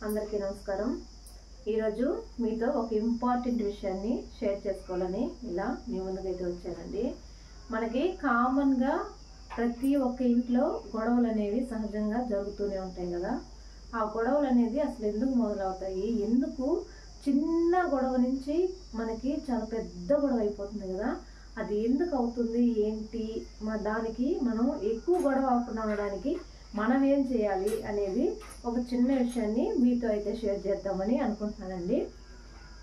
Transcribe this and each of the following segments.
అందరికీ నమస్కారం। ఈరోజు మీతో ఒక ఇంపార్టెంట్ విషయాన్ని షేర్ చేసుకోవాలని ఇలా మీ ముందుకైతే వచ్చానండి। మనకి కామన్గా ప్రతి ఒక్క ఇంట్లో గొడవలు అనేవి సహజంగా జరుగుతూనే ఉంటాయి కదా। ఆ గొడవలు అనేది అసలు ఎందుకు మొదలవుతాయి, ఎందుకు చిన్న గొడవ నుంచి మనకి చాలా పెద్ద గొడవ అయిపోతుంది కదా, అది ఎందుకు అవుతుంది ఏంటి, దానికి మనం ఎక్కువ గొడవ అవ్వకుండా ఉండడానికి మనం ఏం చేయాలి అనేది ఒక చిన్న విషయాన్ని మీతో అయితే షేర్ చేద్దామని అనుకుంటున్నానండి।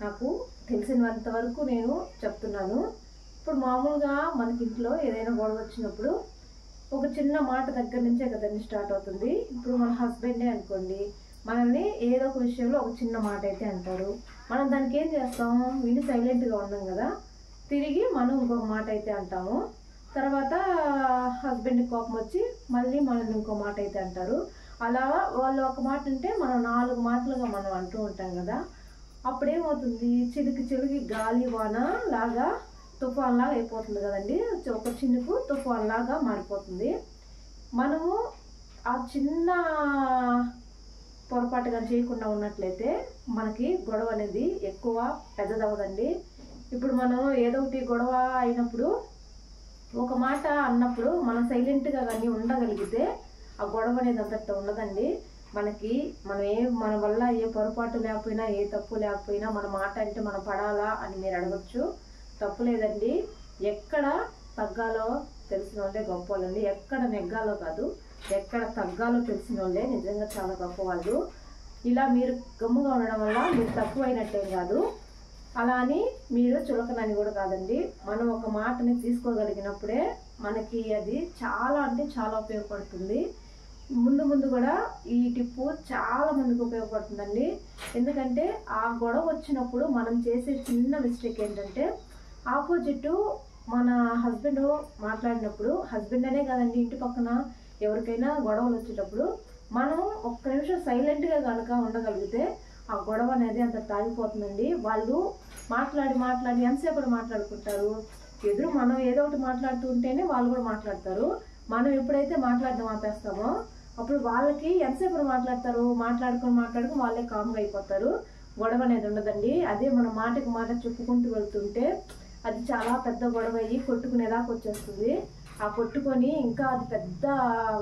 నాకు తెలిసినంత వరకు నేను చెప్తున్నాను। ఇప్పుడు మామూలుగా మనకి ఇంట్లో ఏదైనా గొడవ వచ్చినప్పుడు ఒక చిన్న మాట దగ్గర నుంచే కదండి స్టార్ట్ అవుతుంది। ఇప్పుడు మన హస్బెండే అనుకోండి, మనల్ని ఏదో ఒక విషయంలో ఒక చిన్న మాట అయితే అంటారు, మనం దానికి ఏం చేస్తాం, విని సైలెంట్గా ఉన్నాం కదా, తిరిగి మనం ఇంకొక మాట అయితే అంటాము। తర్వాత హస్బెండ్ కోపం వచ్చి మళ్ళీ మనల్ని ఇంకో మాట అయితే అంటారు। అలా వాళ్ళు ఒక మాట అంటే మనం 4 మాటలుగా మనం అంటూ ఉంటాం కదా। అప్పుడేమవుతుంది, చిలికి చిలికి గాలి వాన లాగా తుఫాన్ లాగా అయిపోతుంది కదండి, ఒక చినుకు తుఫాన్ లాగా మారిపోతుంది। మనము ఆ చిన్న పొరపాటుగా చేయకుండా ఉన్నట్లయితే మనకి గొడవ అనేది ఎక్కువ పెద్దదవదండి। ఇప్పుడు మనం ఏదో ఒకటి గొడవ అయినప్పుడు ఒక మాట అన్నప్పుడు మనం సైలెంట్గా కానీ ఉండగలిగితే ఆ గొడవ అనేది అంతటితో ఉండదండి। మన వల్ల ఏ పొరపాటు లేకపోయినా ఏ తప్పు లేకపోయినా మన మాట అంటే మనం పడాలా అని మీరు అడగచ్చు, తప్పు లేదండి। ఎక్కడ తగ్గాలో తెలిసిన వాళ్ళే గొప్ప వాళ్ళండి, ఎక్కడ నెగ్గాలో కాదు, ఎక్కడ తగ్గాలో తెలిసిన వాళ్ళే నిజంగా చాలా గొప్ప వాళ్ళు। ఇలా మీరు గమ్ముగా ఉండడం వల్ల మీరు తక్కువ అయినట్టేం కాదు, అలా అని మీరు చులకనని కూడా కాదండి। మనం ఒక మాటని తీసుకోగలిగినప్పుడే మనకి అది చాలా అంటే చాలా ఉపయోగపడుతుంది। ముందు ముందు కూడా ఈ టిప్పు చాలా మందికి ఉపయోగపడుతుందండి। ఎందుకంటే ఆ గొడవ వచ్చినప్పుడు మనం చేసే చిన్న మిస్టేక్ ఏంటంటే, ఆపోజిట్ మన హస్బెండ్ మాట్లాడినప్పుడు, హస్బెండ్ అనే కాదండి, ఇంటి పక్కన ఎవరికైనా గొడవలు వచ్చేటప్పుడు మనం ఒక్క నిమిషం సైలెంట్గా కనుక ఉండగలిగితే ఆ గొడవ అనేది అంత తాగిపోతుందండి। వాళ్ళు మాట్లాడి ఎంతసేపు మాట్లాడుకుంటారు, ఎదురు మనం ఏదో ఒకటి మాట్లాడుతూ ఉంటేనే వాళ్ళు కూడా మాట్లాడతారు। మనం ఎప్పుడైతే మాట్లాడడం ఆపేస్తామో అప్పుడు వాళ్ళకి ఎంతసేపు మాట్లాడుకుని వాళ్ళే కామ్గా అయిపోతారు, గొడవ అనేది ఉండదండి। అదే మనం మాటకి మాట చెప్పుకుంటూ వెళ్తుంటే అది చాలా పెద్ద గొడవ అయ్యి కొట్టుకునేదాకా వచ్చేస్తుంది। ఆ కొట్టుకొని ఇంకా అది పెద్ద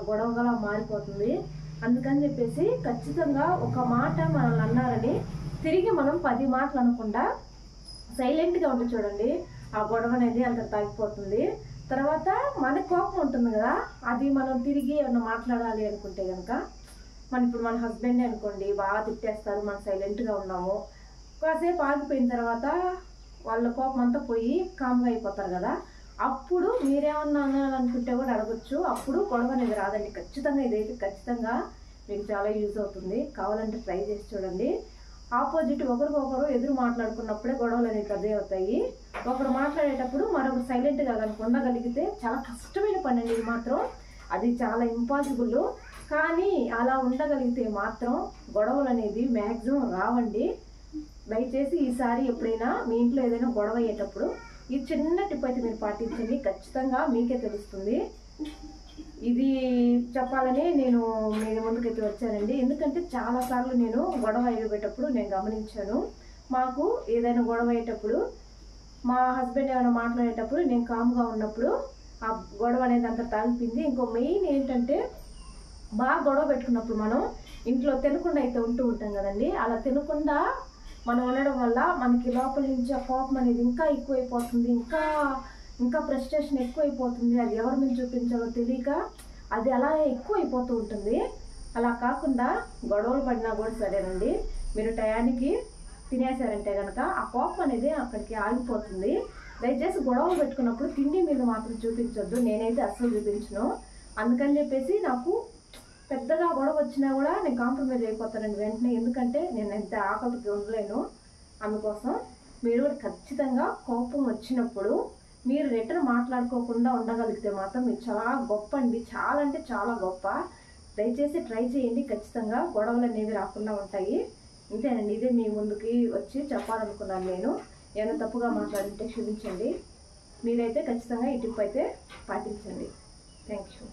గొడవగా మారిపోతుంది। అందుకని చెప్పేసి ఖచ్చితంగా ఒక మాట మనల్ని అన్నారని తిరిగి మనం 10 మాటలు అనకుండా సైలెంట్గా ఉండి చూడండి, ఆ గొడవ అనేది అంత తగ్గిపోతుంది। తర్వాత మనకు కోపం ఉంటుంది కదా, అది మనం తిరిగి ఏమన్నా మాట్లాడాలి అనుకుంటే కనుక ఇప్పుడు మన హస్బెండ్ అనుకోండి బాగా తిట్టేస్తారు, మనం సైలెంట్గా ఉన్నాము, కాసేపు ఆగిపోయిన తర్వాత వాళ్ళ కోపం అంతా పోయి కామ్గా అయిపోతారు కదా, అప్పుడు మీరేమన్నా అనాలనుకుంటే కూడా అడగచ్చు, అప్పుడు గొడవ అనేది రాదండి। ఖచ్చితంగా ఇదైతే ఖచ్చితంగా మీకు చాలా యూజ్ అవుతుంది, కావాలంటే ట్రై చేసి చూడండి। ఆపోజిట్ ఒకరికొకరు ఎదురు మాట్లాడుకున్నప్పుడే గొడవలు అనేవి పెద్ద అవుతాయి। ఒకరు మాట్లాడేటప్పుడు మరొకరు సైలెంట్గా కనుక ఉండగలిగితే చాలా కష్టమైన పని అండి, ఇది మాత్రం అది చాలా ఇంపాసిబుల్, కానీ అలా ఉండగలిగితే మాత్రం గొడవలు అనేది మ్యాక్సిమం రావండి। దయచేసి ఈసారి ఎప్పుడైనా మీ ఇంట్లో ఏదైనా గొడవ అయ్యేటప్పుడు ఈ చిన్న టిప్ అయితే మీరు పాటించండి, ఖచ్చితంగా మీకే తెలుస్తుంది। ఇది చెప్పాలని నేను మీ ముందుకైతే వచ్చానండి, ఎందుకంటే చాలాసార్లు నేను గొడవ అయ్యేటప్పుడు నేను గమనించాను, మాకు ఏదైనా గొడవ అయ్యేటప్పుడు మా హస్బెండ్ ఏమైనా మాట్లాడేటప్పుడు నేను కామ్గా ఉన్నప్పుడు ఆ గొడవ అనేది అంత తాగిపోయింది। ఇంకో మెయిన్ ఏంటంటే, బాగా గొడవ పెట్టుకున్నప్పుడు మనం ఇంట్లో తినకుండా అయితే ఉంటూ ఉంటాం కదండి, అలా తినకుండా మనం ఉండడం వల్ల మనకి లోపల నుంచి ఆ కోపం అనేది ఇంకా ఎక్కువైపోతుంది, ఇంకా ఫ్రస్ట్రేషన్ ఎక్కువైపోతుంది, అది ఎవరి మీద చూపించాలో తెలియక అది అలా ఎక్కువైపోతూ ఉంటుంది। అలా కాకుండా గొడవలు పడినా కూడా సరేనండి, మీరు టయానికి తినేసారంటే కనుక ఆ కోపం అనేది అక్కడికి ఆగిపోతుంది। దయచేసి గొడవలు పెట్టుకున్నప్పుడు తిండి మీద మాత్రం చూపించొద్దు, నేనైతే అస్సలు చూపించను। అందుకని చెప్పేసి నాకు పెద్దగా గొడవ వచ్చినా కూడా నేను కాంప్రమైజ్ అయిపోతానండి వెంటనే, ఎందుకంటే నేను ఎంత ఆకలికి ఉండలేను। అందుకోసం మీరు ఖచ్చితంగా కోపం వచ్చినప్పుడు మీరు రిటర్న్ మాట్లాడుకోకుండా ఉండగలిగితే మాత్రం మీరు చాలా గొప్ప అండి, చాలా అంటే చాలా గొప్ప। దయచేసి ట్రై చేయండి, ఖచ్చితంగా గొడవలు అనేవి రాకుండా ఉంటాయి। ఇంతేనండి, ఇదే మీ ముందుకి వచ్చి చెప్పాలనుకున్నాను నేను, ఏమైనా తప్పుగా మాట్లాడుంటే క్షమించండి। మీరైతే ఖచ్చితంగా ఈ టిప్ అయితే పాటించండి। Thank you.